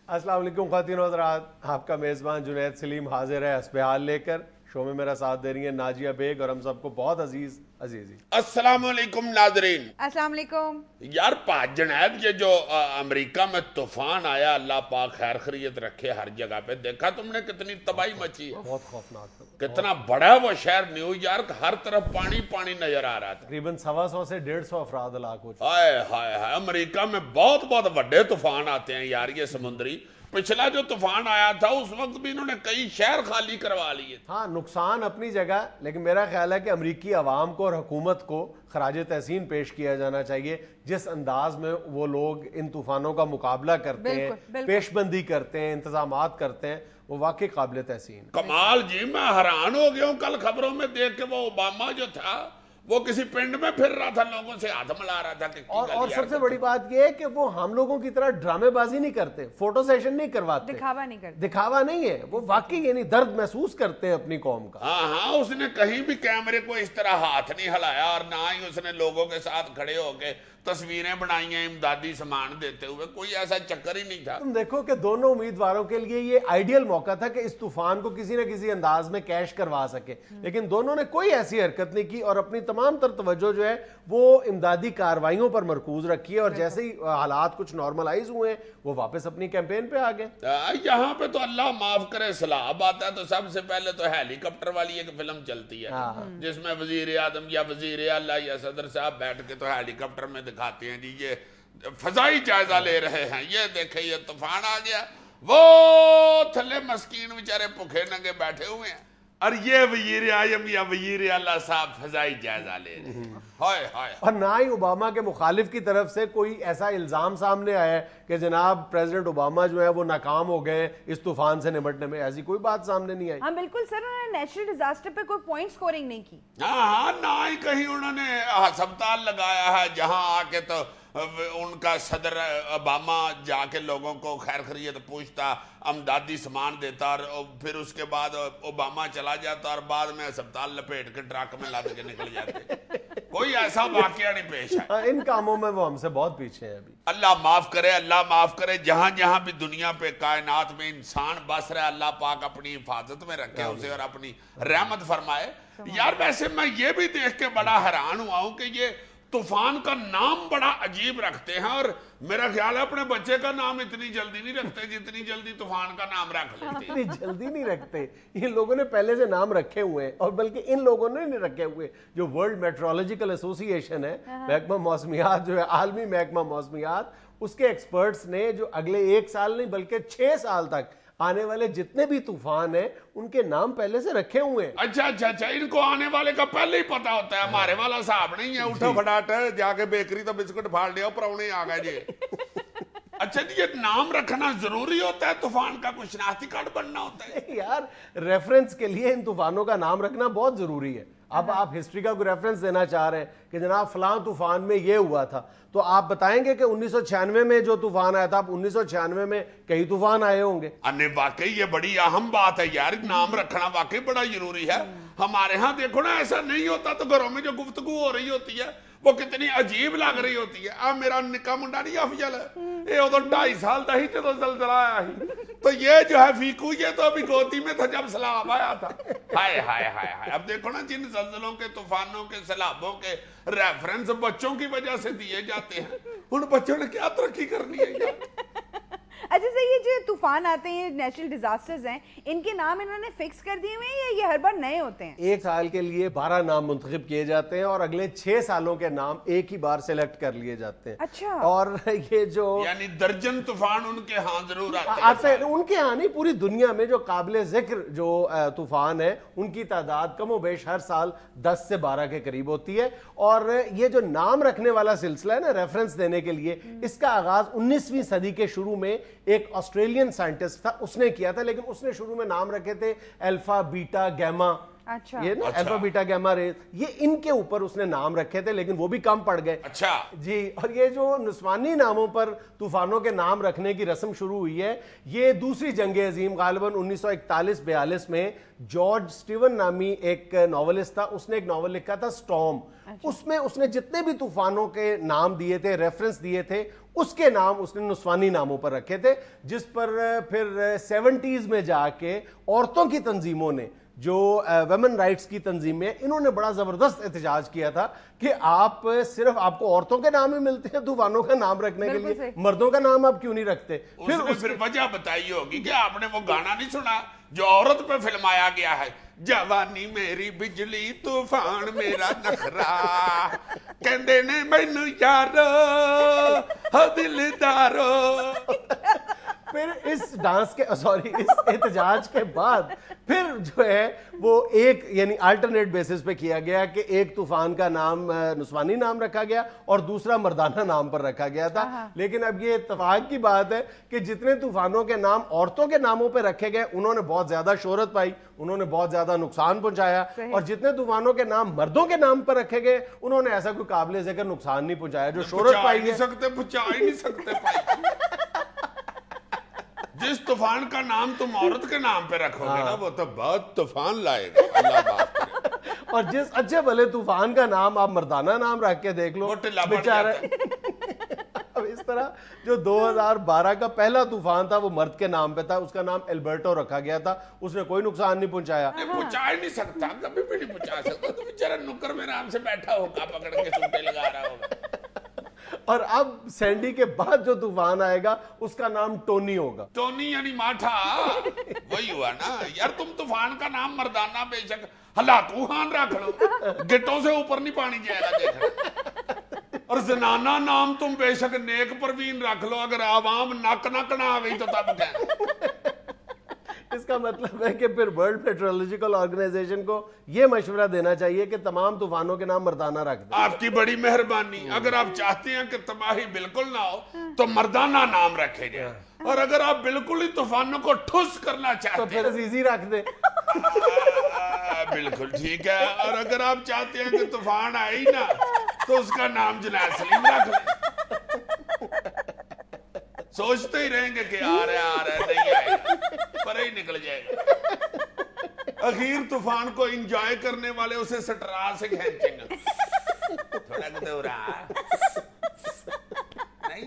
अस्सलाम वालेकुम ख़वातीन व हज़रात, आपका मेज़बान जुनैद सलीम हाजिर है हस्बहाल लेकर। शो में मेरा साथ दे रही है नाजिया बेग और हम सबको बहुत अजीज़ी। अस्सलाम वालेकुम नाज़रीन। अस्सलाम वालेकुम। यार जुनैद, ये जो अमेरिका में तूफान आया, अल्लाह पाक खैर खैरियत रखे हर जगह पे, देखा तुमने कितनी तबाही मची है? बहुत खौफनाक, कितना बड़ा वो शहर न्यूयॉर्क, हर तरफ पानी पानी नजर आ रहा था। तकरीबन 125 से 150 अफराद हलाक हो चुके। हाय हाय हाय, अमेरिका में बहुत बहुत बड़े तूफान आते हैं यार, ये समुद्री। पिछला जो तूफान आया था उस वक्त भी इन्होंने कई शहर खाली करवा लिए थे। हाँ, नुकसान अपनी जगह, लेकिन मेरा ख्याल है कि अमरीकी अवाम को और हुकूमत को खराज तहसीन पेश किया जाना चाहिए जिस अंदाज में वो लोग इन तूफानों का मुकाबला करते हैं, पेशबंदी करते हैं, इंतजामात करते हैं, वो वाकई काबिल तहसीन। कमाल जी, मैं हैरान हो गया हूँ कल खबरों में देख के। वो ओबामा जो था वो किसी पिंड में फिर रहा था, लोगों से हाथ मिला रहा था कि और सबसे बड़ी बात यह है कि वो हम लोगों की तरह ड्रामेबाजी नहीं करते, फोटो सेशन नहीं करवाते, दिखावा नहीं करते। दिखावा नहीं है, वो वाकई यानी दर्द महसूस करते हैं अपनी कौम का। हाँ, उसने कहीं भी कैमरे को इस तरह हाथ नहीं हिलाया और ना ही उसने लोगों के साथ खड़े होके तस्वीरें बनाई हैं इमदादी सामान देते हुए। कोई ऐसा चक्कर ही नहीं था। तुम देखो कि दोनों उम्मीदवारों के लिए ये आइडियल मौका था कि इस तूफान को किसी न किसी अंदाज में कैश करवा सके, लेकिन दोनों ने कोई ऐसी हरकत नहीं की और अपनी तमाम तर तवज्जो जो है वो इमदादी कार्रवाइयों पर मरकूज रखी है। और जैसे ही हालात कुछ नॉर्मलाइज हुए वो वापस अपनी कैंपेन पे आ गए। यहाँ पे तो अल्लाह माफ करे सैलाब आता है तो सबसे पहले तो हेलीकॉप्टर वाली एक फिल्म चलती है जिसमें वजीर आजम या वजीर आला या सदर साहब बैठ के तो हेलीकॉप्टर में दिखाते हैं जी ये फजाई जायजा ले रहे हैं, ये देखे ये तूफान आ गया, वो थले मस्कीन बेचारे भूखे नंगे बैठे हुए हैं और ये वजीर आजम या वजीर आला साहब फजाई जायजा ले रहे हैं। हाय हाय। और ना ही ओबामा के मुखालिफ की तरफ से कोई ऐसा इल्जाम सामने आया है कि जनाब प्रेसिडेंट ओबामा जो है वो नाकाम हो गए इस तूफान से निपटने में, ऐसी कोई बात सामने नहीं आई। हाँ बिल्कुल सर, उन्होंने नेचुरल डिजास्टर पे कोई पॉइंट स्कोरिंग नहीं की। हाँ, ना ही कहीं उन्होंने अस्पताल लगाया है जहां आके तो उनका सदर ओबामा जाके लोगों को खैर खैरियत पूछता, अमदादी सामान देता और फिर उसके बाद ओबामा चला जाता और बाद में अस्पताल लपेट के ट्रक में लाद के निकल जाते। कोई ऐसा वाकया नहीं पेश है। इन कामों में वो हमसे बहुत पीछे हैं अभी। अल्लाह माफ करे, अल्लाह माफ करे। जहां जहां भी दुनिया पे कायनात में इंसान बस रहा है, अल्लाह पाक अपनी हिफाजत में रखे उसे और अपनी रहमत फरमाए। यार वैसे मैं ये भी देख के बड़ा हैरान हुआ हूं कि ये तूफान का नाम बड़ा अजीब रखते हैं और मेरा ख्याल है अपने बच्चे का नाम इतनी जल्दी नहीं रखते जितनी जल्दी तूफान का नाम रख लेते हैं। इतनी जल्दी नहीं रखते, इन लोगों ने पहले से नाम रखे हुए हैं और बल्कि इन लोगों ने नहीं रखे हुए, जो वर्ल्ड मेट्रोलॉजिकल एसोसिएशन है, महकमा मौसमियात जो है आलमी महकमा मौसमियात, उसके एक्सपर्ट्स ने जो अगले 1 साल नहीं बल्कि 6 साल तक आने वाले जितने भी तूफान हैं उनके नाम पहले से रखे हुए हैं। अच्छा, इनको आने वाले का पहले ही पता होता है। हमारे वाला साहब नहीं है, उठो फटाट जाके बेकरी तो बिस्कुट फाड़ लिया, परौने आ गए जी। अच्छा जी, ये नाम रखना जरूरी होता है? तूफान का कुछ शनाख्ती कार्ड बनना होता है? यार रेफरेंस के लिए इन तूफानों का नाम रखना बहुत जरूरी है। अब आप हिस्ट्री का कोई रेफरेंस देना चाह रहे हैं कि जनाब फलां तूफान में ये हुआ था, तो आप बताएंगे कि 1996 में जो तूफान आया था, अब 1996 में कई तूफान आए होंगे। अन्य वाकई ये बड़ी अहम बात है यार, नाम रखना वाकई बड़ा जरूरी है। हमारे यहाँ देखो ना, ऐसा नहीं होता तो घरों में जो गुफ्तगू हो रही होती है वो कितनी अजीब लग रही होती है। अब मेरा निक्का मुंडा नहीं अफजल है, ये उधर 2.5 साल था ही जो जलजला आया ही, तो ये जो है फीकू, ये तो अभी गोदी में था जब सैलाब आया था। हाय हाय हाय हाय। अब देखो ना, जिन जलजलों के, तूफानों के, सैलाबों के रेफरेंस बच्चों की वजह से दिए जाते हैं, उन बच्चों ने क्या तरक्की करनी है यार। अच्छा सर, ये जो तूफान आते हैं, नेचुरल डिजास्टर्स हैं, इनके नाम इन्होंने फिक्स कर दिए हुए हैं या ये हर बार नए होते हैं? 1 साल के लिए 12 नाम मुंतखब किए जाते हैं और अगले 6 सालों के नाम एक ही बार सिलेक्ट कर लिए जाते हैं। अच्छा। और ये जो यानी दर्जन तूफान उनके यहाँ जरूर आते हैं, उनके यहाँ नहीं, पूरी दुनिया में जो काबिल जिक्र जो तूफान है उनकी तादाद कमोबेश हर साल 10 से 12 के करीब होती है। और ये जो नाम रखने वाला सिलसिला है ना, रेफरेंस देने के लिए, इसका आगाज 19वीं सदी के शुरू में एक ऑस्ट्रेलियन साइंटिस्ट था, उसने किया था, लेकिन उसने शुरू में नाम रखे थे अल्फा बीटा गैमा। अच्छा। ये ना अल्फा बीटा गैमा रेस, ये इनके ऊपर उसने नाम रखे थे, लेकिन वो भी कम पड़ गए। अच्छा जी। और ये जो नुस्वानी नामों पर तूफानों के नाम रखने की रस्म शुरू हुई है, ये दूसरी जंग अजीम गालिबन 1941-42 में जॉर्ज स्टीवन नामी एक नॉवलिस्ट था, उसने एक नॉवल लिखा था स्टॉर्म। उसमें उसने जितने भी तूफानों के नाम दिए थे, रेफरेंस दिए थे, اس کے نام اس نے نسوانی ناموں پر رکھے تھے، جس پر پھر 70s میں جا کے عورتوں کی تنظیموں نے، جو ویمن رائٹس کی تنظیمیں، انہوں نے بڑا زبردست احتجاج کیا تھا کہ آپ صرف آپ کو عورتوں کے نام ہی ملتے ہیں طوفانوں کا نام رکھنے کے لیے، مردوں کا نام آپ کیوں نہیں رکھتے؟ پھر وجہ بتائی ہوگی کہ آپ نے وہ گانا نہیں سنا جو عورت پہ فلمایا گیا ہے، جوانی میری بجلی طوفان میرا نخرا کہندے نے مینوں یارو ہو دلدارو. پھر اس ڈانس کے اس احتجاج کے بعد پھر جو ہے وہ ایک یعنی آلٹرنیٹ بیسس پہ کیا گیا کہ ایک طوفان کا نام نسوانی نام رکھا گیا اور دوسرا مردانہ نام پر رکھا گیا تھا. لیکن اب یہ اتفاق کی بات ہے کہ جتنے طوفانوں کے نام عورتوں کے ناموں پہ رکھے گئے انہوں نے بہت زیادہ شہرت پائی، انہوں نے بہت زیادہ نقصان پہنچایا، اور جتنے طوفانوں کے نام مردوں کے نام پر رکھے گئے انہوں نے ایسا کوئی قابل ذکر نقصان نہیں پہنچایا. جو شہرت پائی ہے پہنچا ہی نہیں سکتے. جس طوفان کا نام تم عورت کے نام پہ رکھو گے نا وہ تو بہت طوفان لائے گا، اللہ معاف کرے. اور جس اچھے بھلے طوفان کا نام آپ مردانہ نام رکھ کے دیکھ لو بیچارہ. اب اس طرح جو 2012 کا پہلا طوفان تھا وہ مرد کے نام پہ تھا، اس کا نام البرٹو رکھا گیا تھا، اس نے کوئی نقصان نہیں پہنچایا. پہنچا ہی نہیں سکتا، کبھی بھی نہیں پہنچا سکتا. تو بیچارہ نکر میں نام سے بیٹھا ہوگا پکڑ کے سوٹے لگا رہا ہوگا. اور اب سینڈی کے بعد جو طوفان آئے گا اس کا نام ٹونی ہوگا. ٹونی یعنی ماٹھا. وہی ہوا نا یار، تم طوفان کا نام مردانہ بے شک ہلاکوہان رکھ لو، گٹوں سے اوپر نہیں پانی جائے گا دیکھنا. اور زنانہ نام تم بے شک نیک پروین رکھ لو، اگر عوام نک نک نہ آوئی تو تب کہیں. اس کا مطلب ہے کہ پھر ورلڈ میٹرولوجیکل آرگنائزیشن کو یہ مشورہ دینا چاہیے کہ تمام طوفانوں کے نام مردانہ رکھ دیں. آپ کی بڑی مہربانی. اگر آپ چاہتے ہیں کہ تباہی بالکل نہ ہو تو مردانہ نام رکھے جائیں، اور اگر آپ بالکل ہی طوفانوں کو ٹھس کرنا چاہتے تو پھر عزیزی رکھ دیں. بالکل ٹھیک ہے. اور اگر آپ چاہتے ہیں کہ طوفان آئے ہی نہ تو اس کا نام جنید سلیم رکھ لیں. سوچتے ہی رہیں گے کہ آ رہا ہے نہیں آئے گا، پر ہی نکل جائے گا. اخیر طوفان کو انجوائے کرنے والے اسے سٹرا سے کھینچیں گے. تھوڑا کتے ہو رہا نہیں.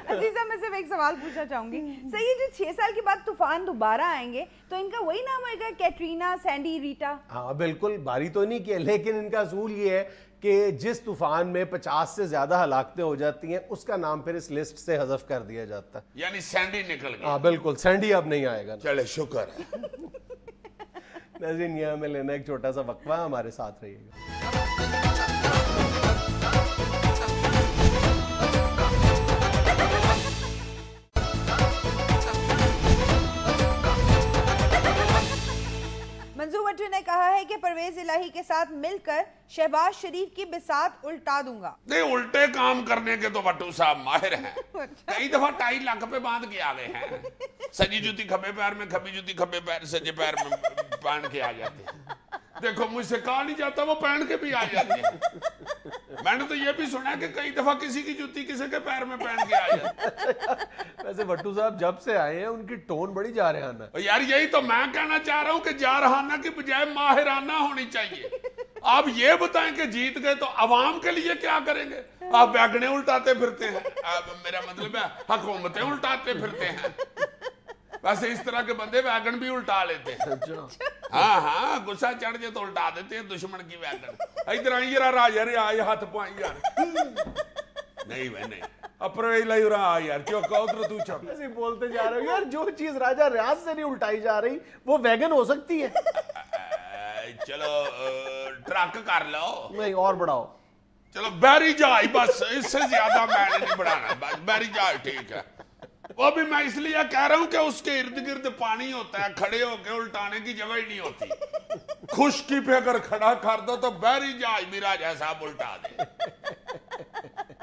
عزیزہ میں صرف ایک سوال پوچھنا چاہوں گی. صحیح جو 6 سال کے بعد طوفان دوبارہ آئیں گے تو ان کا وہی نام ہوئے گا، کیٹرینا، سینڈی، ریٹا؟ ہاں بالکل، باری تو نہیں کیا، لیکن ان کا اصول یہ ہے کہ جس طوفان میں 50 سے زیادہ ہلاکتیں ہو جاتی ہیں اس کا نام پھر اس لسٹ سے حذف کر دیا جاتا ہے. یعنی سینڈی نکل گیا. ہاں بالکل، سینڈی اب نہیں آئے گا. چلے شکر ہے. ناظرین یہاں میں لینا ایک چھوٹا سا وقفہ، ہمارے ساتھ رہیے گا. منظور بھٹو نے کہا ہے کہ پرویز الہی کے ساتھ مل کر شہباز شریف کی بساط الٹا دوں گا. نہیں، الٹے کام کرنے کے تو بھٹو صاحب ماہر ہیں. کئی دفعہ ٹائی لک پہ باندھ کے آ گئے ہیں. سجی جوتی کھبے پیر میں، کھبی جوتی کھبے پیر، سجے پیر میں پہن کے آ جاتے ہیں. دیکھو مجھ سے کہا نہیں جاتا، وہ پہن کے بھی آ جاتے ہیں. میں نے تو یہ بھی سنا کہ کئی دفعہ کسی کی جوتی کسی کے پیر میں پہن کے آ جاتی. ویسے بھٹو صاحب جب سے آئے ہیں ان کی ٹون بڑی جارحانہ ہے. یار یہی تو میں کہنا چاہ رہا ہوں کہ جارحانہ کی بجائے ماہرانہ ہونی چاہیے. آپ یہ بتائیں کہ جیت گئے تو عوام کے لیے کیا کریں گے؟ آپ بیگنے الٹاتے پھرتے ہیں. میرا مطلب ہے حکومتیں الٹاتے پھرتے ہیں. ویسے اس طرح کے بندے ویگن بھی الٹا لیتے ہیں. ہاں ہاں، غصہ چڑھ جائے تو الٹا دیتے ہیں دشمن کی ویگن. ادھر آئی راجا یار، آئے ہاتھ پائیں یار. نہیں میں نہیں اپریل ہی رہا یار، کیوں ادھر تو چپ ایسے بولتے جا رہے ہو یار. جو چیز راجہ ریاض سے نہیں الٹائی جا رہی وہ ویگن ہو سکتی ہے. چلو ٹرک کر لو. نہیں اور بڑھاؤ. چلو بیری جہاز، بس اس سے زیادہ میں نہیں بڑھانا. بس بیری جہاز ٹھیک ہے. وہ بھی میں اس لیے کہہ رہا ہوں کہ اس کے ارد گرد پانی ہوتا ہے، کھڑے ہو کے الٹانے کی جگہ ہی نہیں ہوتی. خشکی پہ اگر کھڑا کر دو تو بیری جہاز بھی راجہ صاحب الٹا دے.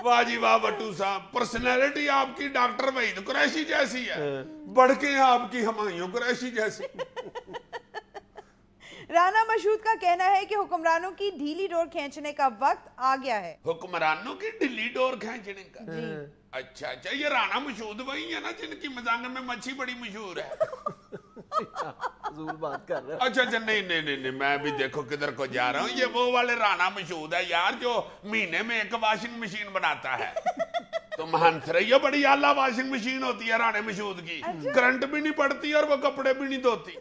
واہ جی واہ بھٹو صاحب، پرسنالٹی آپ کی ڈاکٹر وحید قریشی جیسی ہے، بڑھ کے آپ کی ہمایوں قریشی جیسی. رانا مشہود کا کہنا ہے کہ حکمرانوں کی ڈھیلی ڈور کھینچنے کا وقت آ گیا ہے. حکمرانوں کی ڈھیلی ڈور کھینچنے کا؟ اچھا اچھا، یہ رانا مشہود وہی ہے نا جن کی مزانگن میں مچھی بڑی مشہور ہے؟ بات کر رہے. اچھا اچھا، نہیں میں بھی دیکھو کدھر کو جا رہا ہوں. یہ وہ والے رانا مشہود ہے یار جو مہینے میں ایک واشنگ مشین بناتا ہے. तुम हंस रही हो, बड़ी आला वॉशिंग मशीन होती है राना मशहूद की, करंट भी नहीं पड़ती और वो कपड़े भी नहीं धोती।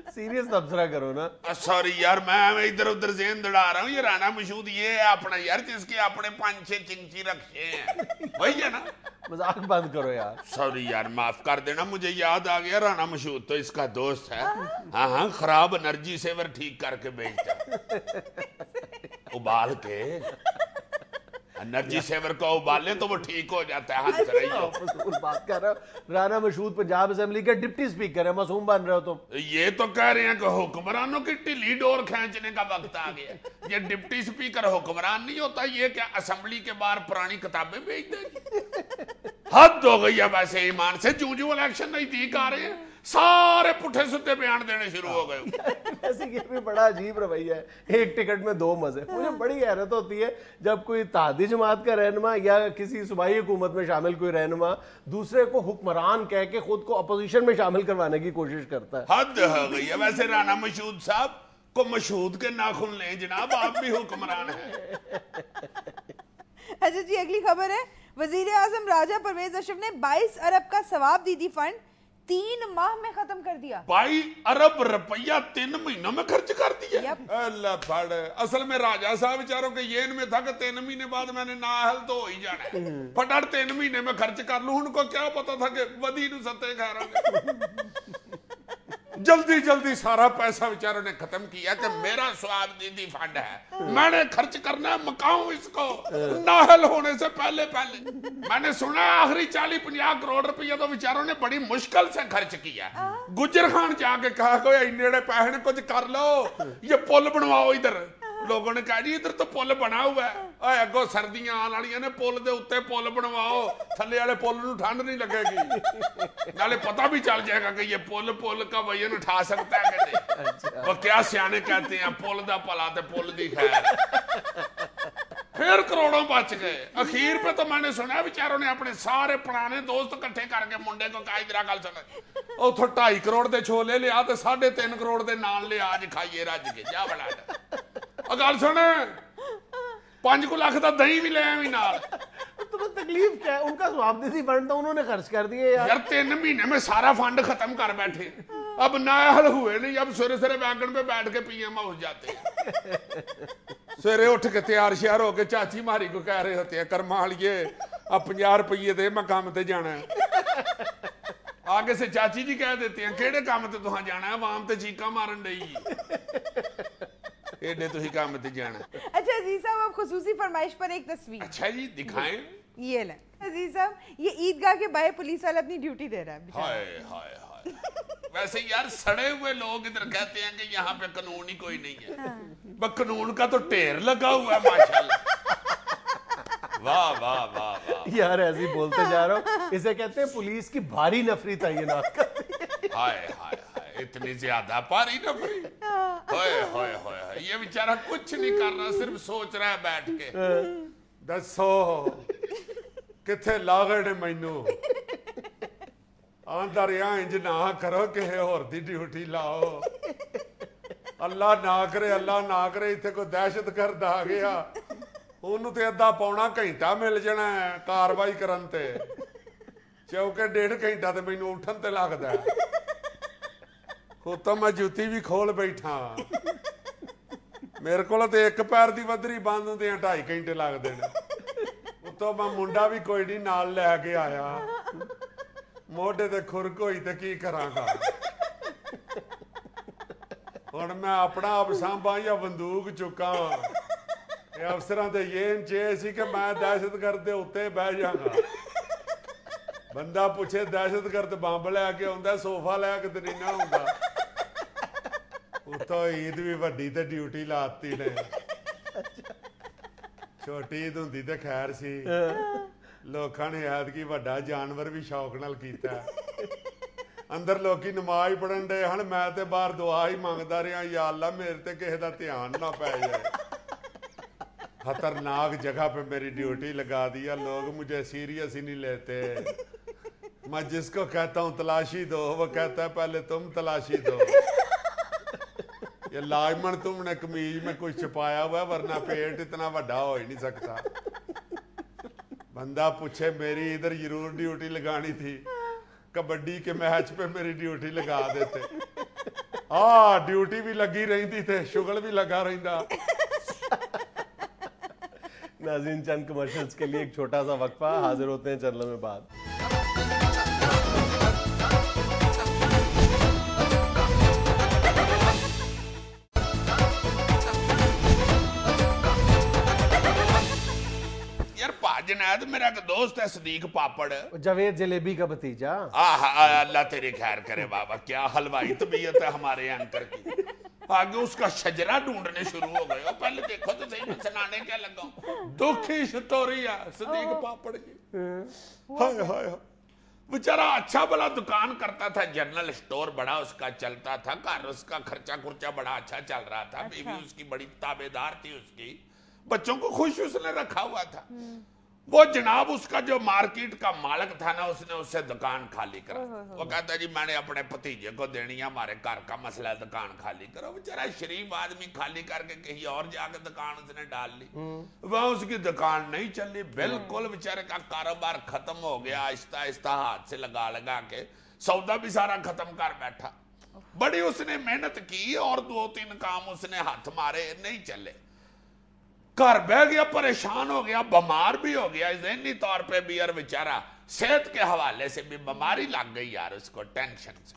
सीरियस तबसरा करो ना। सॉरी यार, मैं इधर उधर ज़हन दौड़ा रहा हूँ। ये राना मशहूद ये है अपना यार, जिसके अपने 5-6 चिंची रखे हैं, वही है ना। मजाक बंद करो यार। सॉरी यार, माफ कर देना, मुझे याद आ गया राना मशहूद तो इसका दोस्त है। हाँ हाँ, खराब एनर्जी सेवर ठीक करके बेचता, उबाल के एनर्जी सेवर को उबाले तो वो ठीक हो जाता है। हंस रही हो, फजूल बात कर रहे हो। राना मशहूद पंजाब असेंबली के डिप्टी स्पीकर है, मासूम बन रहे हो तुम। ये तो कह रहे हैं कि हुक्मरानों की ढीली डोर खींचने का वक्त आ गया। ये डिप्टी स्पीकर हुक्मरान नहीं होता, ये क्या असेंबली के बाहर पुरानी किताबें बेच देगी? हद हो गई है वैसे ईमान से। जूं इलेक्शन नजदीक आ रहे हैं, सारे पुठे सुत्ते बयान देने शुरू हो गए। वैसे ये भी बड़ा अजीब रवैया है, एक टिकट में 2 मजे। मुझे बड़ी हैरत होती है जब कोई इत्तेहादी जमात का रहनुमा या किसी सूबाई हुकूमत में शामिल कोई रहनुमा दूसरे को हुक्मरान कह के खुद को अपोजिशन में शामिल करवाने की कोशिश करता है। हद हो गई है। वैसे राना मशहूद साहब को मशहूद के नाखून लें जनाब, आप भी हुक्मरान हैं। अच्छा जी, अगली खबर है, वजीर आजम राजा परवेज अशरफ ने 22 अरब का सवाब दीदी फंड 3 माह में खत्म कर दिया। 22 अरब रुपया 3 महीनों में खर्च कर दिया। अल्लाह फड़। असल में राजा साहब बेचारों के ये में था कि 3 महीने बाद मैंने नाहल तो हो ही जाना है, फटाफट 3 महीने में खर्च कर लूं। उनको क्या पता था कि वधी नूं सत्ते खा रहा। जल्दी जल्दी सारा पैसा बेचारों ने खत्म किया कि मेरा स्वाब दीदी फंड है, मैंने खर्च करना है, मकाऊं इसको नाहल होने से पहले पहले। मैंने सुना आखिरी 40-50 करोड़ रुपया तो बेचारों ने बड़ी मुश्किल से खर्च किया। गुजर खान जाके कहा कोई इन्ने पैसे ने कुछ कर लो, ये पुल बनवाओ इधर। लोगों ने कहा जी इधर तो पुल बना हुआ है, अगो सर्दियां आने वाली ने, पुल दे उत्ते पुल बनवाओ, थल्ले वाले पुल नूं ठंड नहीं लगेगी, नाले पता भी चल जाएगा कि ये पुल का वजन उठा सकता है कि नहीं। वो क्या सियाने कहते हैं, पुल दा भला ते पुल दी खैर। फिर करोड़ों बच गए। अखीर पे तो मैंने सुना बेचारों ने अपने सारे पुराने दोस्त इकट्ठे करके मुंडे को कहा इधर गल सुन, उथों 2.5 करोड़ दे छोले लिया तो 3.5 करोड़ दे नान लिया, आज खाइए रज के जा बड़ा। गल सुन, 5 लाख का दही भी ले आवी नाल। तुम्हें तकलीफ क्या है? उनका स्वाबदीदी फंड तो उन्होंने खर्च कर दिए यार 3 महीने में सारा फंड खत्म कर बैठे। अब नाहल हुए नहीं, अब सवेरे सवेरे वैगन पे बैठ के पीएम हाउस जाते हैं। सवेरे उठ के तैयार श्यार हो के चाची मारी को कह रहे होते हैं कर्मा वालिए अब 50 रुपये दे, मैं काम ते जाना है। आगे से चाची जी कह देते हैं केड़े काम ते तुहां जाना है, वाम ते चीका मारन डई एडे तुही काम ते जाना। अच्छा अजीज साहब, अब खुसूसी फरमाइश पर एक तस्वीर। अच्छा जी, दिखाएं। ये ले अजीज साहब, ये ईदगाह के बाहर पुलिस वाला अपनी ड्यूटी दे रहा है। हाय हाय हाय। वैसे यार सड़े हुए लोग इधर कहते हैं कि यहाँ पे कानून ही कोई नहीं है। हाँ। कानून का तो ढेर लगा हुआ है माशाल्लाह। वाह वाह वाह वाह यार, ऐसे बोलते जा रहा हूँ, इसे कहते हैं पुलिस की भारी नफरी तैनात। हाय हाय हाय, इतनी ज्यादा भारी नफरी। होए होए होए, ये बेचारा कुछ नहीं कर रहा, सिर्फ सोच रहा है बैठ के। दसो किथे लागे ने मैनू आंदा रहा, इंज ना करो किसे होर दी ड्यूटी लाओ। अल्लाह ना करे, अल्लाह ना करे इत्थे कोई दहशतगर्द आ गया, ਉਹਨੂੰ ਤੇ ਅੱਧਾ ਪੌਣਾ ਘੰਟਾ ਮਿਲ ਜਾਣਾ ਕਾਰਵਾਈ ਕਰਨ ਤੇ, ਚੌਕੇ 1.5 ਘੰਟਾ ਤੇ ਮੈਨੂੰ ਉੱਠਣ ਤੇ ਲੱਗਦਾ। ਉਤੋਂ ਮੈਂ ਜੁੱਤੀ ਵੀ ਖੋਲ ਬੈਠਾ, ਮੇਰੇ ਕੋਲ ਤੇ ਇੱਕ ਪੈਰ ਦੀ ਵੱਧਰੀ ਬੰਦ ਹੁੰਦੇ 2.5 ਘੰਟੇ ਲੱਗਦੇ ਨੇ। ਉਤੋਂ ਮੈਂ ਮੁੰਡਾ ਵੀ ਕੋਈ ਨਹੀਂ ਨਾਲ ਲੈ ਕੇ ਆਇਆ, ਮੋਢੇ ਤੇ ਖੁਰਕ ਹੋਈ ਤੇ ਕੀ ਕਰਾਂਗਾ ਹੁਣ ਮੈਂ ਆਪਣਾ ਆਪ ਸਾਂਭਾਂ ਜਾਂ ਬੰਦੂਕ ਚੁੱਕਾਂ। ਇਹ ਅਫਸਰਾਂ ਦੇ ਇਹ ਚੇ ਸੀ ਕਿ ਮੈਂ ਦਹਿਸ਼ਤਗਰਦ ਦੇ ਉੱਤੇ ਬਹਿ ਜਾਗਾ। ਬੰਦਾ ਪੁੱਛੇ ਦਹਿਸ਼ਤਗਰਦ ਬੰਬ ਲੈ ਕੇ ਆਉਂਦਾ, ਸੋਫਾ ਲੈ ਕੇ ਤੇ ਨਹੀਂ ਨਾ ਹੁੰਦਾ। ਉਤੋਂ ਈਦ ਵੀ ਵੱਡੀ ਤੇ ਡਿਊਟੀ ਲਾਤੀ ਨੇ। ਛੋਟੀ ਈਦ ਹੁੰਦੀ ਤੇ ਖੈਰ ਸੀ, ਲੋਕਾਂ ਨੇ ਐਤਕੀ ਵੱਡਾ ਜਾਨਵਰ ਵੀ ਸ਼ੌਕ ਨਾਲ ਕੀਤਾ। ਅੰਦਰ ਲੋਕੀ ਨਮਾਜ਼ ਪੜਨ ਦੇ ਹਨ, ਮੈਂ ਤੇ ਬਾਹਰ ਦੁਆ ਹੀ ਮੰਗਦਾ ਰਿਹਾ, ਯਾ ਅੱਲਾ ਮੇਰੇ ਤੇ ਕਿਸੇ ਦਾ ਧਿਆਨ ਨਾ ਪੈ जाए। खतरनाक जगह पे मेरी ड्यूटी लगा दिया, लोग मुझे सीरियस ही नहीं लेते। मैं जिसको कहता हूँ तलाशी दो, वो कहता है पहले तुम तलाशी दो। ये लाजमन तुमने कमीज में कुछ छुपाया हुआ है, वरना पेट इतना बड़ा हो ही नहीं सकता। बंदा पूछे मेरी इधर जरूर ड्यूटी लगानी थी, कबड्डी के मैच पे मेरी ड्यूटी लगा देते। ड्यूटी भी लगी रही थे, शुगल भी लगा रहा। नाज़रीन, चंद कमर्शियल्स के लिए एक छोटा सा वक्फा, हाजिर होते हैं चंद लम्हे बाद। जुनैद मेरा एक दोस्त है सदीक पापड़, जावेद जलेबी का भतीजा। अल्लाह तेरी खैर करे बाबा, क्या हलवाई तबीयत है हमारे एंकर की। आगे उसका शजरा ढूंढने शुरू हो गए। पहले देखो तो सही, मैं सुनाने क्या लगा, दुखी स्टोरी है सदीक पापड़ की। हाय हाय, बेचारा अच्छा भला दुकान करता था, जनरल स्टोर बड़ा उसका चलता था, घर उसका खर्चा खुर्चा बड़ा अच्छा चल रहा था। बीवी उसकी बड़ी ताबेदार थी, उसकी बच्चों को खुश उसने रखा हुआ था। वो जनाब उसका जो मार्केट का मालिक था ना, उसने उससे दुकान खाली करा। वो कहता जी मैंने अपने भतीजे को देनी है, हमारे घर का मसला है, दुकान खाली करो। बेचारा शरीफ आदमी खाली करके कहीं और जाके दुकान उसने डाल ली। वह उसकी दुकान नहीं चली, बिल्कुल बेचारे का कारोबार खत्म हो गया। आहिस्ता आहिस्ता हाथ से लगा लगा के सौदा भी सारा खत्म कर बैठा। बड़ी उसने मेहनत की और 2-3 काम उसने हाथ मारे, नहीं चले। घर बह गया, परेशान हो गया, बीमार भी हो गया ज़हनी तौर पे भी, और बेचारा सेहत के हवाले से भी बीमारी लग गई यार उसको, टेंशन से।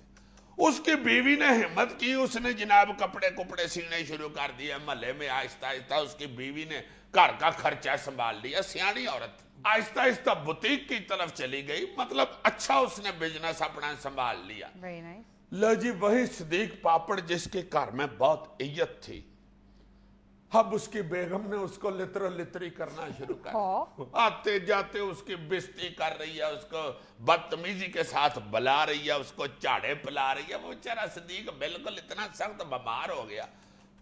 उसकी बीवी ने हिम्मत की, उसने जनाब कपड़े कुपड़े सीने शुरू कर दिए महल्ले में। आहिस्ता आहिस्ता उसकी बीवी ने घर का खर्चा संभाल लिया। सियानी औरत आहिस्ता आहिस्ता बुटीक की तरफ चली गई, मतलब अच्छा उसने बिजनेस अपना संभाल लिया। लो जी, वही सदीक पापड़ जिसके घर में बहुत इज्जत थी, अब उसकी बेगम ने उसको लितरो लितरी करना शुरू कर। आते जाते उसकी बेइज्जती कर रही है, उसको बदतमीजी के साथ बुला रही है, उसको चाड़े पिला रही है। वो बेचारा सदीक बिल्कुल इतना सख्त बीमार हो गया,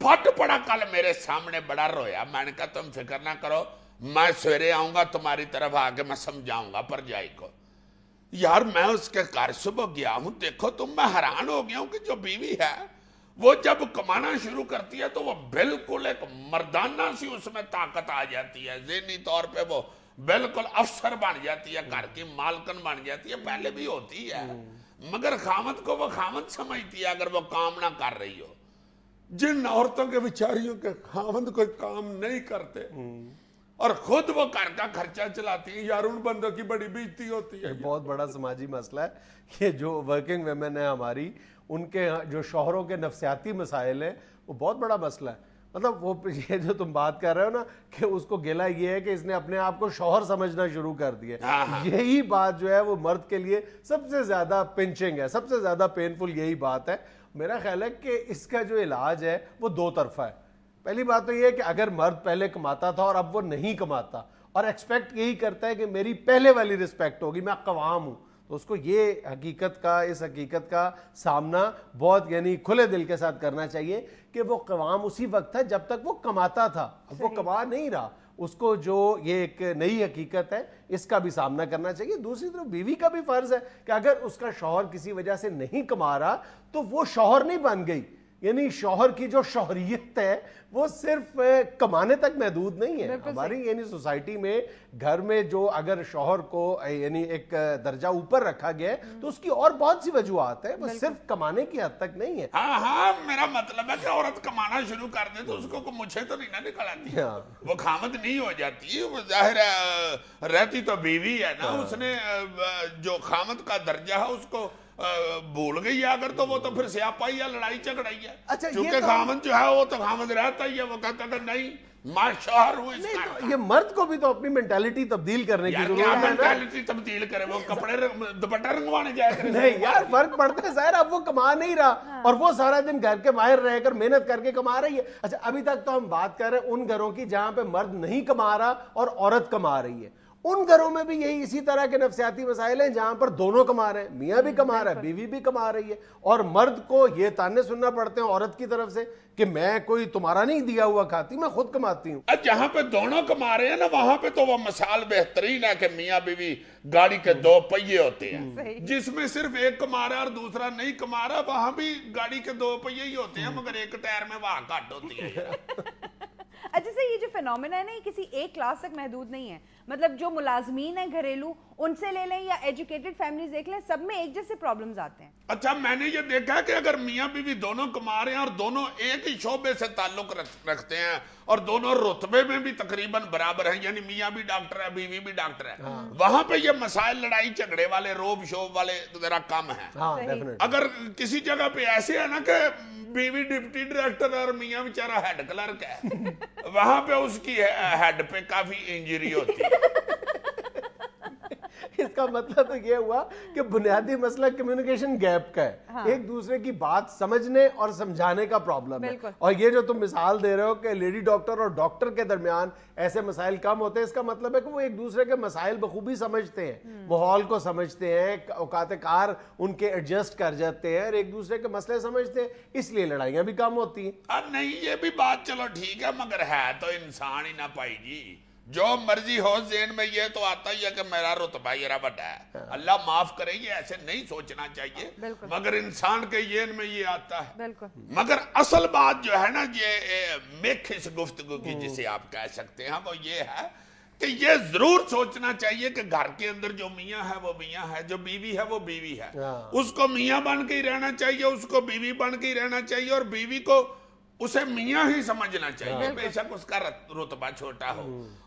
फट पड़ा। कल मेरे सामने बड़ा रोया। मैंने कहा तुम फिक्र ना करो, मैं सवेरे आऊंगा तुम्हारी तरफ, आके मैं समझाऊंगा परजाई को। यार मैं उसके घर सुबह गया हूं, देखो तुम, मैं हैरान हो गया हूं कि जो बीवी है वो जब कमाना शुरू करती है तो वो बिल्कुल एक मर्दाना सी उसमें ताकत आ जाती है। ज़हनी तौर पे वो बिल्कुल अफसर बन जाती है, घर की मालकन बन जाती है। पहले भी होती है, मगर खामद को वो खामद समझती है अगर वो काम ना कर रही हो। जिन औरतों के बेचारियों के खामद कोई काम नहीं करते और खुद वो घर का खर्चा चलाती है, यार उन बंदों की बड़ी बेइज्जती होती है। बहुत बड़ा समाजी मसला है ये, जो वर्किंग वेमेन है हमारी, उनके जो शौहरों के नफ्सियाती मसाइल हैं, वो बहुत बड़ा मसला है। मतलब वो ये जो तुम बात कर रहे हो ना कि उसको गिला ये है कि इसने अपने आप को शौहर समझना शुरू कर दिया, यही बात जो है वो मर्द के लिए सबसे ज्यादा पिंचिंग है, सबसे ज्यादा पेनफुल यही बात है। मेरा ख्याल है कि इसका जो इलाज है वो 2 तरफा है। पहली बात तो ये है कि अगर मर्द पहले कमाता था और अब वो नहीं कमाता और एक्सपेक्ट यही करता है कि मेरी पहले वाली रिस्पेक्ट होगी, मैं कवाम हूं, तो उसको ये इस हकीकत का सामना बहुत यानी खुले दिल के साथ करना चाहिए कि वो कवाम उसी वक्त है जब तक वो कमाता था। अब वो कमा नहीं रहा, उसको जो ये एक नई हकीकत है इसका भी सामना करना चाहिए। दूसरी तरफ बीवी का भी फर्ज है कि अगर उसका शौहर किसी वजह से नहीं कमा रहा तो वो शौहर नहीं बन गई, यानी शौहर की जो शौहरियत है वो सिर्फ कमाने तक महदूद नहीं है। हमारी यानी सोसाइटी में घर में जो अगर शौहर को यानी एक दर्जा ऊपर रखा गया है तो उसकी और बहुत सी वजूहात है, वो सिर्फ कमाने की हद तक नहीं है। हाँ, मेरा मतलब है कि औरत कमाना शुरू कर दे तो उसको मुझे तो नहीं ना निकल आती, वो खामद नहीं हो जाती, वो जाहिर है रहती तो बीवी है ना। उसने जो खामद का दर्जा है उसको भूल गई है अगर, तो वो तो फिर स्यापा ही है, लड़ाई झगड़ा ही है। अच्छा, क्योंकि खामद जो है वो तो खामद रहता ही है, वो कहता था नहीं मैं शौहर हूं इसका। तो ये मर्द को भी तो अपनी मेंटालिटी तब्दील करने की जरूरत है। मेंटालिटी तब्दील करे, वो कपड़े दुपट्टा रंगवाने जाया करे। नहीं यार, फर्क पड़ता है ज़ाहिर, अब वो कमा नहीं रहा और वो सारा दिन घर के बाहर रहकर मेहनत करके कमा रही है। अच्छा, अभी तक तो हम बात कर रहे हैं उन घरों की जहां पे मर्द नहीं कमा रहा और औरत कमा रही है। उन घरों में भी यही इसी तरह के नफ्सियाती मसाइल हैं जहां पर दोनों कमा रहे हैं, मियां भी कमा रहा है, बीवी भी कमा रही है, और मर्द को ये ताने सुनना पड़ते हैं औरत की तरफ से कि मैं कोई तुम्हारा नहीं दिया हुआ खाती, मैं खुद कमाती हूँ। जहां पे दोनों कमा रहे हैं ना, वहां पे तो वो मिसाल बेहतरीन है कि मियां बीवी गाड़ी के 2 पहिए होते हैं, जिसमें सिर्फ एक कमा रहा है और दूसरा नहीं कमा रहा, वहां भी गाड़ी के 2 पहिए ही होते हैं, मगर एक टायर में वहां घट होती है। अच्छा सर, ये जो फिनोमेना है ना, ये किसी एक क्लास तक महदूद नहीं है, मतलब जो मुलाजमीन है घरेलू उनसे ले लें या एजुकेटेड फैमिलीज देख लें, सब में एक जैसे प्रॉब्लम्स आते हैं। अच्छा, मैंने ये देखा है कि अगर मियाँ बीवी दोनों कमा रहे हैं और दोनों एक ही शोबे से ताल्लुक रखते हैं और दोनों रुतबे में भी तकरीबन बराबर हैं, यानी मियाँ भी डॉक्टर है बीवी भी डॉक्टर है, वहां पे ये मसाइल लड़ाई झगड़े वाले रोब शोब वाले जरा कम है। अगर किसी जगह पे ऐसे है ना कि बीवी डिप्टी डायरेक्टर और मियाँ बेचारा हेड क्लर्क है, वहां पे उसकी हेड पे काफी इंजरी होती है। इसका मतलब तो ये हुआ कि बुनियादी मसला कम्युनिकेशन गैप का है। हाँ। एक दूसरे की बात समझने और समझाने का प्रॉब्लम है। और ये जो तुम मिसाल दे रहे हो कि लेडी डॉक्टर और डॉक्टर के दरमियान ऐसे मसाइल कम होते हैं, इसका मतलब है कि वो एक दूसरे के मसाइल बखूबी समझते हैं, माहौल को समझते हैं, औकात कार उनके एडजस्ट कर जाते हैं और एक दूसरे के मसले समझते हैं, इसलिए लड़ाइयां भी कम होती हैं। नहीं, ये भी बात चलो ठीक है, मगर है तो इंसान ही ना पाई जी। जो मर्जी हो ज़हन में ये तो आता ही है कि मेरा रुतबा ये बड़ा है। अल्लाह माफ करे, ये ऐसे नहीं सोचना चाहिए, मगर इंसान के ज़हन में ये आता है। मगर असल बात जो है ना, ये मेखिस गुफ्तगू की जिसे आप कह सकते हैं, वो ये है कि ये जरूर सोचना चाहिए कि घर के अंदर जो मियाँ है वो मियाँ है, जो बीवी है वो बीवी है। उसको मियाँ बन के ही रहना चाहिए, उसको बीवी बन के ही रहना चाहिए, और बीवी को उसे मियाँ ही समझना चाहिए, बेशक उसका रुतबा छोटा हो।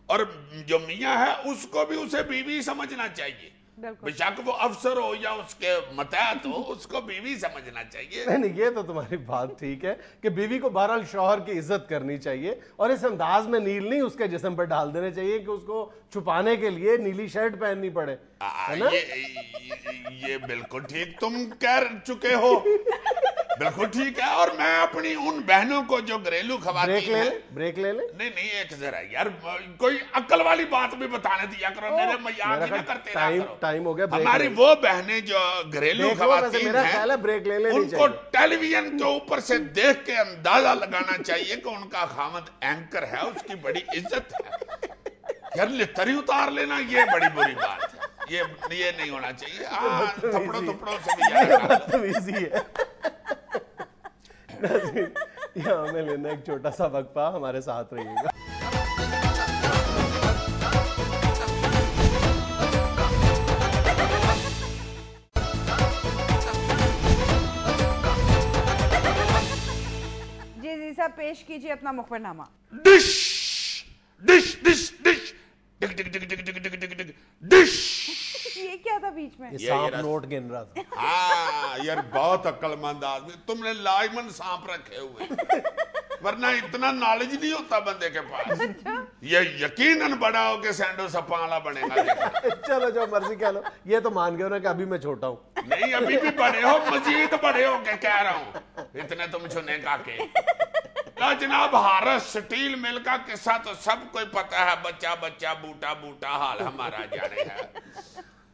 और जो मियाँ है उसको भी उसे बीवी समझना चाहिए, बेशक वो अफसर हो या उसके मतहत हो, उसको बीवी समझना चाहिए। नहीं, ये तो तुम्हारी बात ठीक है कि बीवी को बहरहाल शौहर की इज्जत करनी चाहिए, और इस अंदाज में नील नहीं उसके जिस्म पर डाल देने चाहिए कि उसको छुपाने के लिए नीली शर्ट पहननी पड़े, है ना? ये बिल्कुल ठीक तुम कह चुके हो, बिल्कुल ठीक है। और मैं अपनी उन बहनों को जो घरेलू खवातीन है, ब्रेक ले ले। नहीं एक जरा यार, कोई अक्ल वाली बात भी बताने दिया करो, मेरे मजाक ही ना करते रहा करो। टाइम हो गया। हमारी वो बहनें जो घरेलू खवातीन हैं, ब्रेक ले ले, उनको टेलीविजन के ऊपर से देख के अंदाजा लगाना चाहिए कि उनका खामद एंकर है, उसकी बड़ी इज्जत है। यार लितरी उतार लेना ये बड़ी बुरी बात है, ये नहीं होना चाहिए। थपड़ों से भी बदतमीजी है। यहाँ हमें लेना एक छोटा सा वक्फा, हमारे साथ रहिएगा। जी साहब, पेश कीजिए अपना मुखबरनामा। डिश डिश डिश डिश डिग डिग डिग डिग डिग डिग डिग डिग डिश। ये क्या था बीच में? ये सांप नोट गिन रहा था। हाँ यार, बहुत अक्लमंद आदमी, तुमने लाजमन सांप रखे हुए, वरना इतना नॉलेज नहीं होता बंदे के पास। ये यकीनन बड़ा हो के सैंडो सपा वाला बनेगा। चलो जो मर्जी कह लो, ये तो मान गए ना कि अभी मैं छोटा हूँ। नहीं, अभी भी बड़े हो, मजीद बड़े हो के कह रहा हूँ, इतने तुम छुने का के। जनाब, हारस स्टील मिल का किस्सा तो सब कोई पता है, बच्चा बच्चा बूटा बूटा हाल हमारा जाने है।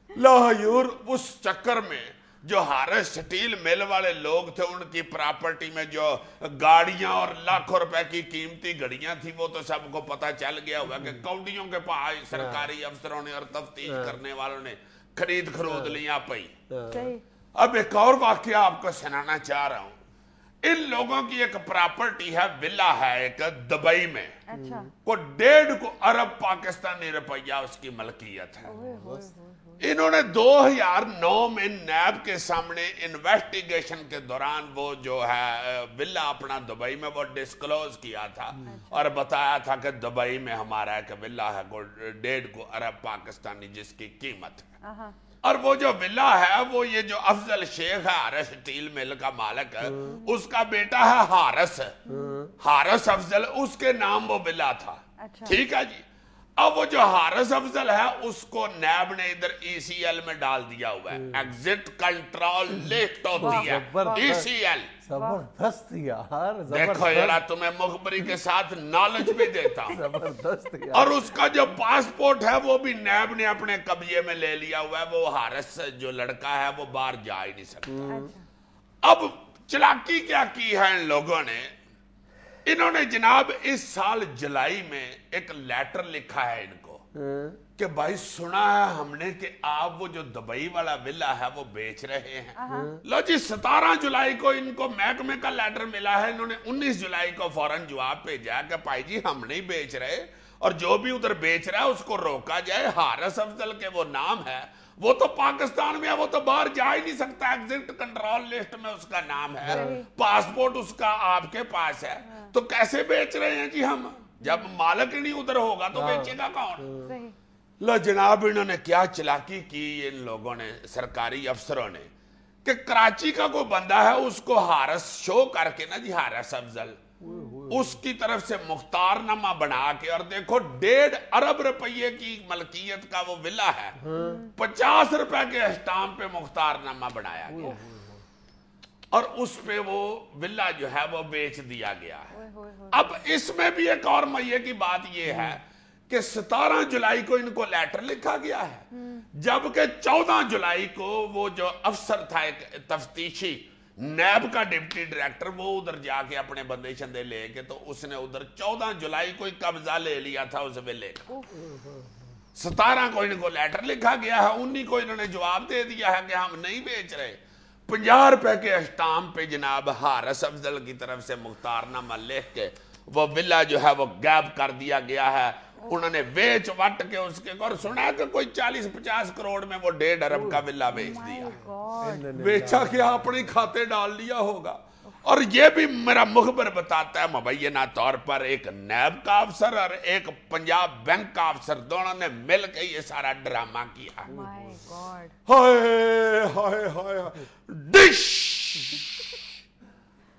लाहौर उस चक्कर में जो हारस स्टील मिल वाले लोग थे, उनकी प्रॉपर्टी में जो गाड़ियां और लाखों रुपए की कीमती घड़ियां थी, वो तो सबको पता चल गया हुआ कि कौडियों के पास सरकारी अफसरों ने और तफ्तीश करने वालों ने खरीद खरोद लिया पई। अब एक और वाकया आपको सुनाना चाह रहा हूं। इन लोगों की एक प्रॉपर्टी है, विला है एक दुबई में। अच्छा। को 1.5 अरब पाकिस्तानी रुपया उसकी मलकियत है। इन्होंने 2009 में नैब के सामने इन्वेस्टिगेशन के दौरान वो जो है विला अपना दुबई में वो डिस्क्लोज किया था और बताया था कि दुबई में हमारा एक विला है 1.5 अरब पाकिस्तानी जिसकी कीमत है। और वो जो विला है वो ये जो अफजल शेख है, हारस स्टील मिल का मालिक है, उसका बेटा है हारस अफजल, उसके नाम वो विला था। अच्छा। ठीक है जी। अब वो जो हारस अफजल है उसको नैब ने इधर ECL में डाल दिया हुआ है, एग्जिट कंट्रोल लिस्ट होती है ECL। जबरदस्त यार, देखो यार, तुम्हें मुखबरी के साथ नॉलेज भी देता हूं। जबरदस्त यार। और उसका जो पासपोर्ट है वो भी नैब ने अपने कब्जे में ले लिया हुआ है। वो हारस जो लड़का है वो बाहर जा ही नहीं सकता। अब चालाकी क्या की है इन लोगों ने, इन्होंने जनाब इस साल जुलाई में एक लेटर लिखा है इनको کہ بھائی سنا ہے ہم نے کہ آپ وہ جو دبئی والا ولا ہے وہ بیچ رہے ہیں. لو جی 17 جولائی کو ان کو محکمے کا لیٹر ملا ہے, انہوں نے 19 جولائی کو فوراً جواب بھیجا کہ بھائی جی ہم نہیں بیچ رہے, اور جو بھی ادھر بیچ رہا ہے اس کو روکا جائے. حارث افضل کے وہ نام ہے, وہ تو پاکستان میں ہے, وہ تو باہر جا ہی نہیں سکتا, ایگزٹ کنٹرول لسٹ میں اس کا نام ہے, پاسپورٹ اس کا آپ کے پاس ہے, تو کیسے بیچ رہے ہیں جی ہم؟ جب مالک ہی نہیں ادھر ہوگا تو بیچے گا کون؟ لو جناب انہوں نے کیا چلاکی کی ان لوگوں نے, سرکاری افسروں نے, کہ کراچی کا کوئی بندہ ہے اس کو حارث شو کر کے نا جی, حارث افضل, اس کی طرف سے مختار نامہ بنا کے, اور دیکھو 1.5 ارب روپے کی ملکیت کا وہ ولا ہے, 50 روپے کے اسٹامپ پہ مختار نامہ بنایا گیا, اور اس پہ وہ ولا جو ہے وہ بیچ دیا گیا ہے. اب اس میں بھی ایک اور مئیے کی بات یہ ہے کہ 17 جولائی کو ان کو لیٹر لکھا گیا ہے, جبکہ 14 جولائی کو وہ جو افسر تھا ایک تفتیشی نیب کا ڈپٹی ڈائریکٹر, وہ ادھر جا کے اپنے بندے شندے لے کے, تو اس نے ادھر 14 جولائی کو قبضہ لے لیا تھا اس ویلے کا. 17 کو ان کو لیٹر لکھا گیا ہے, 19 کو انہوں نے جواب دے دیا ہے کہ ہم نہیں بیچ رہے. 50 روپے کے اسٹامپ پہ جناب حارث افضل کی طرف سے مختار نامہ لکھ کے وہ ولا جو ہے وہ غائب کر دیا گیا ہے. انہوں نے بیچ وٹ کے اس کے, اور سنا کہ کوئی 40-50 کروڑ میں وہ 1.5 ارب کا ولا بیچ دیا. بیچا کیا اپنے کھاتے ڈال لیا ہوگا. اور یہ بھی میرا مخبر بتاتا ہے مبینہ طور پر, ایک نیب کا افسر اور ایک پنجاب بینک کا افسر, دونوں نے مل کے یہ سارا ڈرامہ کیا. ہائے ہائے ہائے ڈش.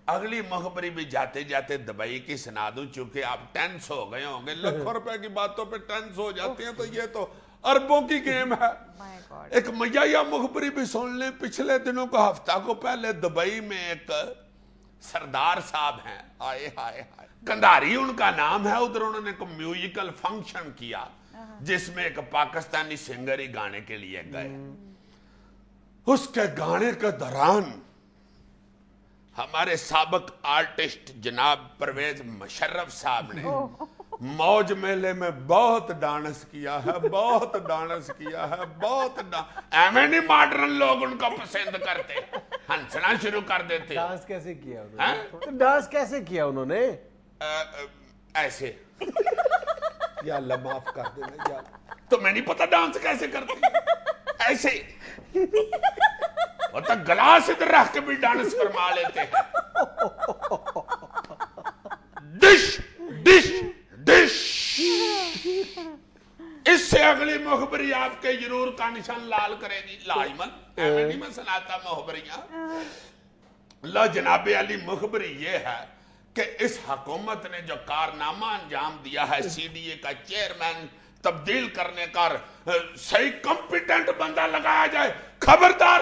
اگلی مخبری بھی جاتے جاتے دبئی کی سنا دوں, چونکہ آپ ٹینس ہو گئے ہوں گے, لاکھوں روپے کی باتوں پہ ٹینس ہو جاتے ہیں, تو یہ تو اربوں کی گیم ہے. ایک میہ مخبری بھی سن لیں, پچھلے دنوں کو ہفتہ کو پہلے دبئی میں ایک سردار صاحب ہیں, آئے ہائے ہائے, کندھاری ان کا نام ہے, ادھر انہوں نے ایک میوزیکل فنکشن کیا جس میں ایک پاکستانی سنگر ہی گانے کے لیے گئے. اس کے گانے کے دوران ہمارے سابق آرٹسٹ جناب پرویز مشرف صاحب نے موج میلے میں بہت ڈانس کیا ہے, بہت ڈانس کیا ہے, بہت ایویں نہیں ماڈرن لوگ ان کو پسند کرتے, ہنسنا شروع کر دیتے. ڈانس کیسے کیا انہوں نے؟ ڈانس کیسے کیا انہوں نے؟ ایسے. یا اللہ معاف کر دینا یا, تو میں نہیں پتا ڈانس کیسے کرتے, ایسے اور تک گلاس ادھر رکھ کے بھی ڈانس فرما لیتے ہیں. Dish dish dish. اس سے اگلی مخبری آپ کے ضرور کا نشان لال کرے گی. لائمن ایویں نہیں میں سناتا مخبریاں. اللہ جناب علی مخبری یہ ہے کہ اس حکومت نے جو کارنامہ انجام دیا ہے, سی ڈی اے کا چیئرمین تبدیل کرنے کا, صحیح کمپیٹنٹ بندہ لگایا جائے. خبردار,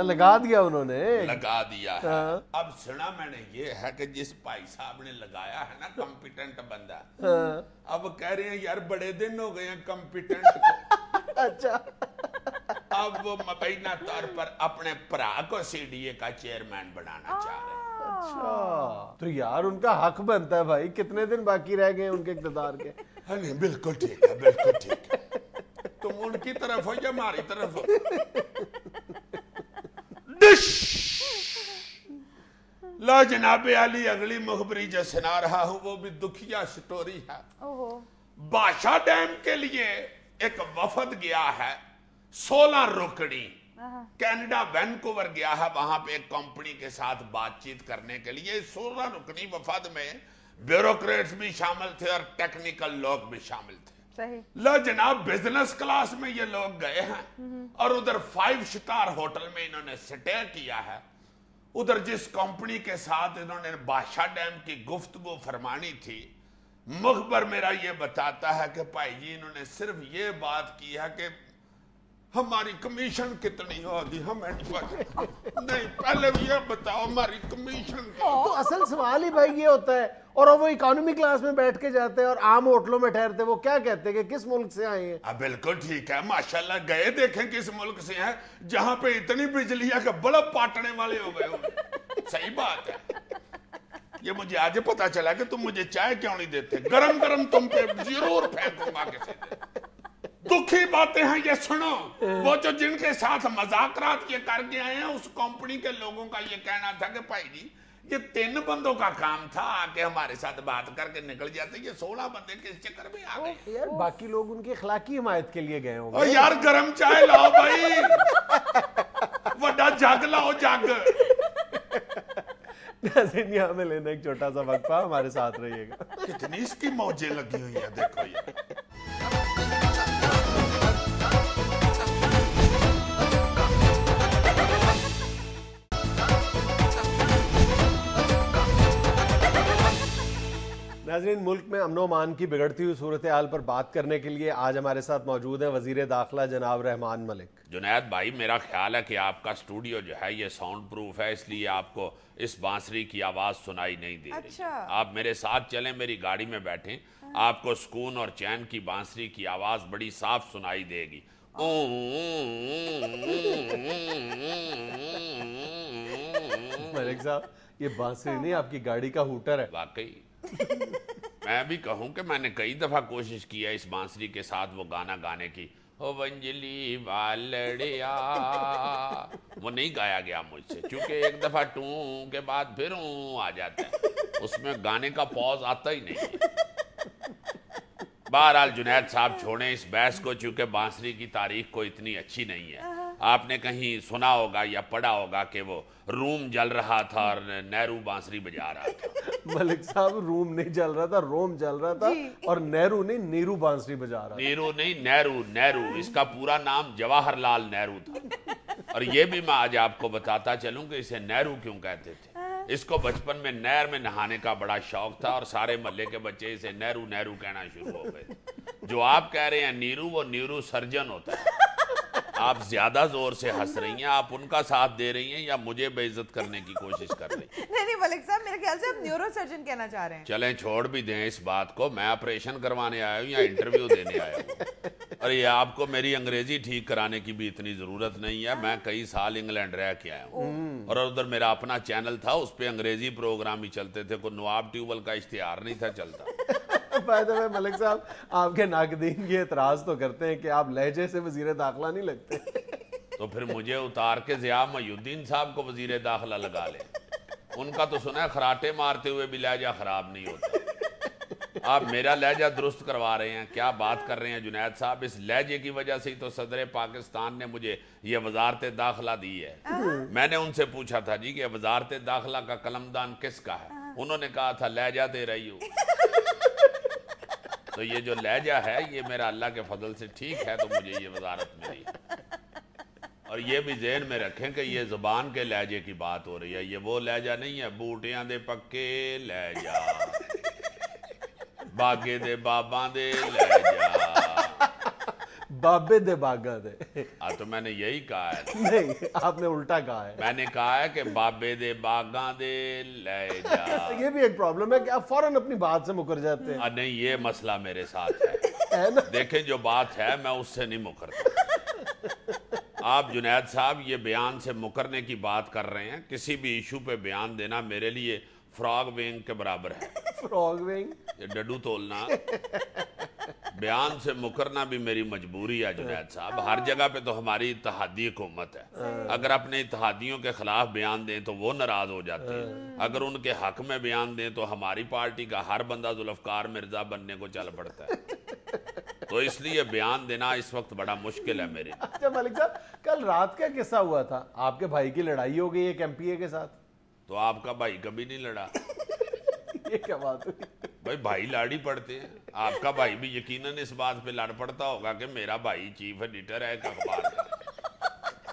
لگا دیا انہوں نے, لگا دیا ہے. اب سنا میں نے یہ ہے کہ جس بھائی صاحب نے لگایا ہے نا کمپیٹنٹ بندہ, اب کہہ رہے ہیں یار بڑے دن ہو گئے ہیں کمپیٹنٹ کو. اچھا, اب وہ مبینہ طور پر اپنے برا کو سی ڈی اے کا چیئرمین بنانا چاہ رہے ہیں. اچھا, تو یار ان کا حق بنتا ہے بھائی. کتنے دن باقی رہ گئے ان کے اقتدار کے؟ نہیں بالکل ٹھیک ہے, بالکل ٹھیک ہے. تم ان کی طرف ہو یا ہماری طرف ہو. ڈش. لا جناب علی اگلی مخبری جو سنا رہا ہوں وہ بھی دکھیا سٹوری ہے. بادشاہ ڈیم کے لیے ایک وفد گیا ہے, 16 رکنی, کینیڈا وینکوور گیا ہے, وہاں پہ ایک کمپنی کے ساتھ بات چیت کرنے کے لیے. 16 رکنی وفد میں بیوروکریٹس بھی شامل تھے اور ٹیکنیکل لوگ بھی شامل تھے. لا جناب بزنس کلاس میں یہ لوگ گئے ہیں اور ادھر 5 سٹار ہوٹل میں انہوں نے سٹے کیا ہے. ادھر جس کمپنی کے ساتھ انہوں نے بادشاہ ڈیم کی گفتگو فرمانی تھی, مخبر میرا یہ بتاتا ہے کہ بھائی جی انہوں نے صرف یہ بات کی ہے کہ ہماری کمیشن کتنی ہوگی, ہمیں نہیں, پہلے یہ بتاؤ ہماری کمیشن. تو اصل سوال ہی بھائی یہ ہوتا ہے, اور وہ اکانومی کلاس میں بیٹھ کے جاتے ہیں اور عام ہوٹلوں میں ٹھہرتے, وہ کیا کہتے ہیں کہ کس ملک سے آئے ہیں؟ بالکل ٹھیک ہے, ماشاءاللہ گئے دیکھیں کس ملک سے ہیں جہاں پہ اتنی بجلی ہے کہ بلب پاٹنے والے ہو گئے ہوں. صحیح بات ہے. یہ مجھے آج پتا چلا کہ تم مجھے چائے کیوں نہیں دیتے, گرم گرم تم پہ ضرور پھینکوں گا کسی دن. दुखी बातें हैं ये सुनो। वो जो जिनके साथ मजाकरात ये करके आए हैं उस कंपनी के लोगों का ये कहना था कि भाई जी ये 3 बंदों का काम था, आके हमारे साथ बात करके निकल जाते, ये 16 बंदे किस चक्कर में आ गए। यार बाकी लोग उनकी अखलाकी हिमायत के लिए गए ओ होंगे। यार गरम चाय लाओ भाई, वड्डा जग लाओ जग। नाज़रीन यहाँ में लेना एक छोटा सा वक्फा, हमारे साथ रहिएगा। कितनी इसकी मौजें लगी हुई है देखो ये। नाज़रीन, मुल्क में अमनो अमान की बिगड़ती हुई सूरत हाल पर बात करने के लिए आज हमारे साथ मौजूद है वजीर दाखिला जनाब रहमान मलिक। जुनैद भाई, मेरा ख्याल है कि आपका स्टूडियो जो है ये साउंड प्रूफ है, इसलिए आपको इस बांसुरी की आवाज सुनाई नहीं दे रही। अच्छा। आप मेरे साथ चलें, मेरी गाड़ी में बैठें, आपको सुकून और चैन की बांसुरी की आवाज बड़ी साफ सुनाई देगी। मलिक साहब, ये बांसुरी नहीं आपकी गाड़ी का हूटर है। वाकई मैं भी कहूं कि मैंने कई दफा कोशिश की है इस बांसुरी के साथ वो गाना गाने की, ओ वंजली वालड़िया, वो नहीं गाया गया मुझसे, क्योंकि एक दफा टू के बाद फिर आ जाता है, उसमें गाने का पॉज आता ही नहीं है। बहरहाल जुनैद साहब छोड़ें इस बहस को, चूंकि बांसुरी की तारीख को इतनी अच्छी नहीं है। आपने कहीं सुना होगा या पढ़ा होगा कि वो रूम जल रहा था और नेहरू बांसुरी बजा रहा था। मलिक साहब, रूम नहीं जल रहा था, रोम जल रहा था, और नेहरू नहीं नीरू बांसुरी बजा रहा था। नीरू नहीं, नेहरू। नेहरू इसका पूरा नाम जवाहरलाल नेहरू था। और ये भी मैं आज आपको बताता चलूं कि इसे नेहरू क्यों कहते थे। इसको बचपन में नहर में नहाने का बड़ा शौक था और सारे मोहल्ले के बच्चे इसे नेहरू नेहरू कहना शुरू हो गए। जो आप कह रहे हैं नीरू, वो न्यूरो सर्जन होता है। आप ज्यादा जोर से हंस रही हैं, आप उनका साथ दे रही हैं या मुझे बेइज्जत करने की कोशिश कर रही हैं? नहीं मलिक साहब, मेरे ख्याल से आप न्यूरो सर्जन कहना चाह रहे हैं। चलें छोड़ भी दें इस बात को, मैं ऑपरेशन करवाने आया हूँ या इंटरव्यू देने आया हूँ। और ये आपको मेरी अंग्रेजी ठीक कराने की भी इतनी जरूरत नहीं है, मैं कई साल इंग्लैंड रह के आया हूँ और उधर मेरा अपना चैनल था, उस पर अंग्रेजी प्रोग्राम ही चलते थे, कोई नवाब ट्यूबल का इश्तिहार नहीं था चलता। बाय द वे मलिक साहब, आपके नाकदीन ये एतराज तो करते हैं कि आप लहजे से वजीर दाखिला नहीं लगते। तो फिर मुझे उतार के ज़िया मयूद्दीन साहब को वजीर दाखिला लगा ले। उनका तो सुना है खराटे मारते हुए भी लहजा खराब नहीं होता। आप मेरा लहजा दुरुस्त करवा रहे हैं, क्या बात कर रहे हैं जुनैद साहब। इस लहजे की वजह से ही तो सदर पाकिस्तान ने मुझे ये वजारत दाखिला दी है। मैंने उनसे पूछा था जी कि वजारत दाखिला का कलमदान किसका है, उन्होंने कहा था लहजा दे रही हूँ। तो ये जो लहजा है ये मेरा अल्लाह के फजल से ठीक है, तो मुझे ये वजारत मिली। और ये भी ज़हन में रखें कि ये ज़ुबान के लहजे की बात हो रही है, ये वो लहजा नहीं है बूटियां दे पक्के लहजा, बागे दे बाबा दे लहजा, बाबे दे बागा दे। तो मैंने यही कहा है। नहीं, आपने उल्टा कहा है। मैंने कहा है कि बाबे दे बागा दे लहजा। ये भी एक प्रॉब्लम है कि आप फौरन अपनी बात से मुकर जाते हैं। नहीं, ये मसला मेरे साथ है ना? देखें जो बात है मैं उससे नहीं मुकरता। आप जुनैद साहब ये बयान से मुकरने की बात कर रहे हैं, किसी भी इशू पे बयान देना मेरे लिए फ्रॉग वेंग के बराबर है। फ्रॉग वेंग, ये डडू तोलना। बयान से मुकरना भी मेरी मजबूरी है जुनैद साहब। हर जगह पे तो हमारी इत्तेहादी हुकूमत है, अगर अपने इत्तेहादियों के खिलाफ बयान दें तो वो नाराज हो जाते हैं, अगर उनके हक में बयान दें तो हमारी पार्टी का हर बंदा जुल्फकार मिर्जा बनने को चल पड़ता है। तो इसलिए बयान देना इस वक्त बड़ा मुश्किल है मेरे। अच्छा मलिक साहब, कल रात का किस्सा हुआ था, आपके भाई की लड़ाई हो गई एक एमपीए के साथ। तो आपका भाई कभी नहीं लड़ा? ये क्या बात हुई? भाई भाई लाड़ी पड़ते हैं, आपका भाई भी यकीनन इस बात पे लड़ पड़ता होगा कि मेरा भाई चीफ एडिटर है एक अखबार का।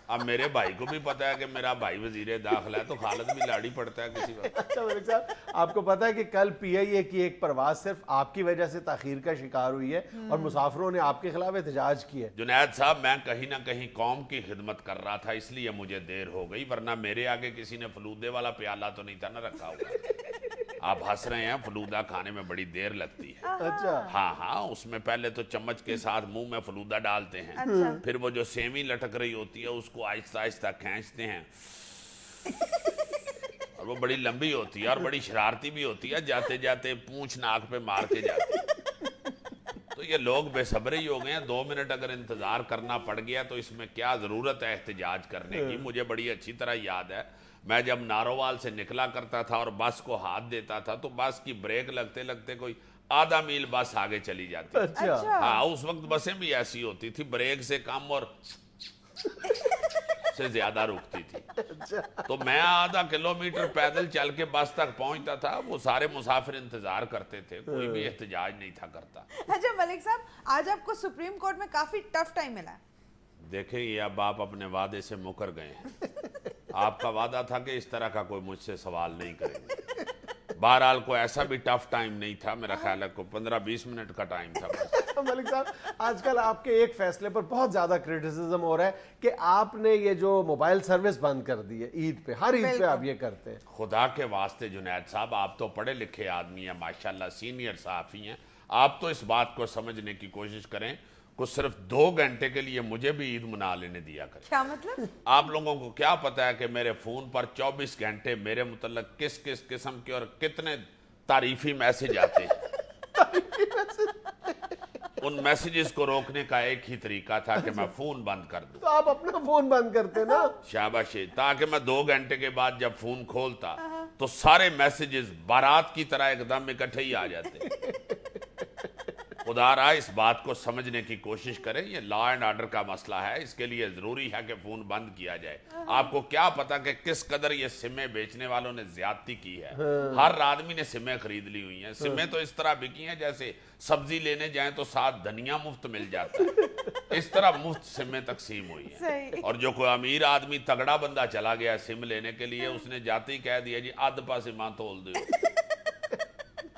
अब मेरे भाई को भी पता है कि मेरा भाई वजीर दाखिला है, तो खालिद भी लाड़ी पड़ता है किसी वक्त। अच्छा मलिक साहब, आपको पता है कि कल पीआईए की एक परवाज सिर्फ आपकी वजह से ताखीर का शिकार हुई है और मुसाफिरों ने आपके खिलाफ एहतजाज की है। जुनैद साहब, मैं कहीं ना कहीं कौम की खिदमत कर रहा था, इसलिए मुझे देर हो गई, वरना मेरे आगे किसी ने फलूदे वाला प्याला तो नहीं था ना रखा हुआ। आप हंस रहे हैं, फलूदा खाने में बड़ी देर लगती है। अच्छा। हाँ हाँ, उसमें पहले तो चम्मच के साथ मुंह में फलूदा डालते हैं। अच्छा। फिर वो जो सेवी लटक रही होती है उसको आहिस्ता आहिस्ता खींचते हैं और वो बड़ी लंबी होती है और बड़ी शरारती भी होती है, जाते जाते पूंछ नाक पे मार के जाती है। तो یہ لوگ بے صبر ہی ہو گئے ہیں. 2 منٹ اگر انتظار کرنا پڑ گیا تو اس میں کیا ضرورت ہے احتجاج کرنے کی. مجھے بڑی اچھی طرح یاد ہے میں جب نارووال سے نکلا کرتا تھا اور بس کو ہاتھ دیتا تھا تو بس کی بریک لگتے لگتے کوئی آدھا میل بس آگے چلی جاتی. ہاں اس وقت بسیں بھی ایسی ہوتی تھی, بریک سے کم اور سے زیادہ رکتی تھی. تو میں آدھا کلومیٹر پیدل چل کے بس تک پہنچتا تھا, وہ سارے مسافر انتظار کرتے تھے, کوئی بھی احتجاج نہیں تھا کرتا. اچھا ملک صاحب, آج آپ کو سپریم کورٹ میں کافی ٹف ٹائم ملا ہے. دیکھیں یہ اب آپ اپنے وعدے سے مکر گئے ہیں. آپ کا وعدہ تھا کہ اس طرح کا کوئی مجھ سے سوال نہیں کرے گا. بہرحال کوئی ایسا بھی ٹف ٹائم نہیں تھا, میرا خیال ہے کو 15-20 منٹ کا ٹائم تھا. ملک صاحب, آج کل آپ کے ایک فیصلے پر بہت زیادہ کرٹیسزم ہو رہا ہے کہ آپ نے یہ جو موبائل سروس بند کر دی ہے عید پہ, ہر عید پہ آپ یہ کرتے ہیں. خدا کے واسطے جنید صاحب, آپ تو پڑھے لکھے آدمی ہیں ماشاءاللہ, سینئر صحافی ہیں, آپ تو اس بات کو سمجھنے کی کوشش کریں کو صرف 2 گھنٹے کے لیے مجھے بھی عید منا لینے دیا کریں. کیا مطلب؟ آپ لوگوں کو کیا پتا ہے کہ میرے فون پر 24 گھنٹے میرے متعلق کس کس قسم کے اور کتنے تعریفی میسج آتے ہیں. ان میسیجز کو روکنے کا ایک ہی طریقہ تھا کہ میں فون بند کر دوں. تو آپ اپنا فون بند کرتے نا. شاباشی, تاکہ میں 2 گھنٹے کے بعد جب فون کھولتا تو سارے میسیجز بارات کی طرح ایک دم اکٹھے ہی آ جاتے. خدا رہا اس بات کو سمجھنے کی کوشش کریں, یہ لا اینڈ آرڈر کا مسئلہ ہے, اس کے لیے ضروری ہے کہ فون بند کیا جائے. آپ کو کیا پتا کہ کس قدر یہ سمیں بیچنے والوں نے زیادتی کی ہے. ہر آدمی نے سمیں خرید لی ہوئی ہیں. سمیں تو اس طرح بکی ہیں جیسے سبزی لینے جائیں تو ساتھ دھنیا مفت مل جاتا ہے, اس طرح مفت سمیں تقسیم ہوئی ہیں. اور جو کوئی امیر آدمی تگڑا بندہ چلا گیا سم لینے کے لیے, اس نے جاتے ہی کہہ دیا جی آدھ پا سماں تول دو.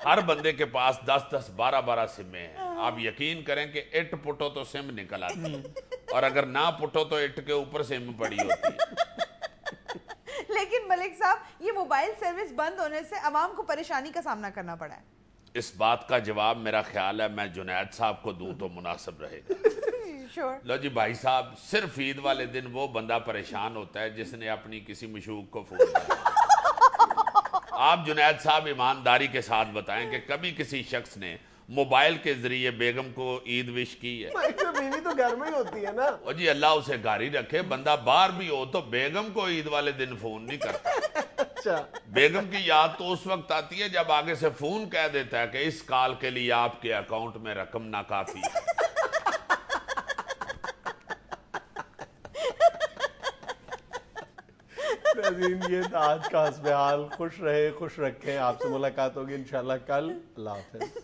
ہر بندے کے پاس 10-10 12-12 سمیں ہیں. آپ یقین کریں کہ اٹ پٹو تو سم نکل آتی ہے, اور اگر نہ پٹو تو اٹ کے اوپر سم پڑی ہوتی ہے. لیکن ملک صاحب, یہ موبائل سروس بند ہونے سے عوام کو پریشانی کا سامنا کرنا پڑا ہے. اس بات کا جواب میرا خیال ہے میں جنید صاحب کو دوں تو مناسب رہے گا. لو جی بھائی صاحب, صرف عید والے دن وہ بندہ پریشان ہوتا ہے جس نے اپنی کسی مشوق کو فون کیا. آپ جنید صاحب ایمانداری کے ساتھ بتائیں کہ کبھی کسی شخص نے موبائل کے ذریعے بیگم کو عید وش کی ہے؟ بیوی تو گھر میں ہی ہوتی ہے نا. او جی اللہ اسے گھر ہی رکھے, بندہ باہر بھی ہو تو بیگم کو عید والے دن فون نہیں کرتا. اچھا, بیگم کی یاد تو اس وقت آتی ہے جب آگے سے فون کہہ دیتا ہے کہ اس کال کے لیے آپ کے اکاؤنٹ میں رقم ناکافی ہے. یہ تھا آج کا حسب حال. خوش رہے, خوش رکھیں. آپ سے ملاقات ہوگی انشاءاللہ کل. اللہ حافظ.